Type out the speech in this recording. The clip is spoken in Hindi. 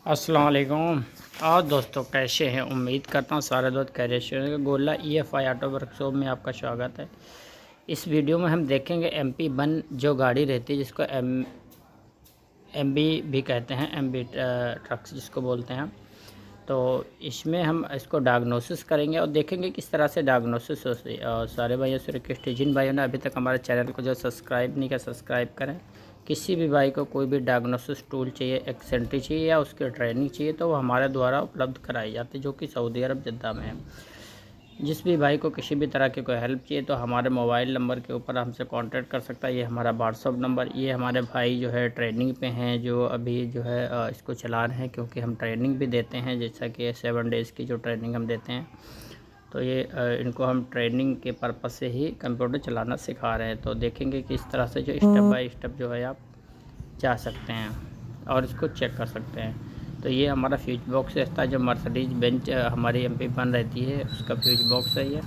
अस्सलाम वालेकुम। और दोस्तों कैसे हैं? उम्मीद करता हूँ सारे दोस्त खैरियत से होंगे। गोला EFI ऑटो वर्कशॉप में आपका स्वागत है। इस वीडियो में हम देखेंगे MP1 जो गाड़ी रहती है, जिसको MB भी कहते हैं, MB ट्रक्स जिसको बोलते हैं। तो इसमें हम इसको डायग्नोसिस करेंगे और देखेंगे किस तरह से डायग्नोसिस होती है। और सारे भाइयों से रिक्वेस्ट है, जिन भाइयों ने अभी तक हमारे चैनल को जो सब्सक्राइब नहीं किया, सब्सक्राइब करें। किसी भी भाई को कोई भी डायग्नोसिस टूल चाहिए, एक्सेंट्री चाहिए या उसकी ट्रेनिंग चाहिए, तो वो हमारे द्वारा उपलब्ध कराई जाती है, जो कि सऊदी अरब जद्दा में है। जिस भी भाई को किसी भी तरह की कोई हेल्प चाहिए तो हमारे मोबाइल नंबर के ऊपर हमसे कांटेक्ट कर सकता है। ये हमारा व्हाट्सअप नंबर। ये हमारे भाई जो है ट्रेनिंग पे हैं, जो अभी जो है इसको चला रहे हैं, क्योंकि हम ट्रेनिंग भी देते हैं, जैसा कि 7 डेज़ की जो ट्रेनिंग हम देते हैं। तो ये इनको हम ट्रेनिंग के पर्पज़ से ही कंप्यूटर चलाना सिखा रहे हैं। तो देखेंगे कि इस तरह से जो स्टेप बाय स्टेप जो है आप जा सकते हैं और इसको चेक कर सकते हैं। तो ये हमारा फ्यूज बॉक्स रहता है, जो मर्सिडीज़ बेंच हमारी MP1 रहती है, उसका फ्यूज बॉक्स है ये।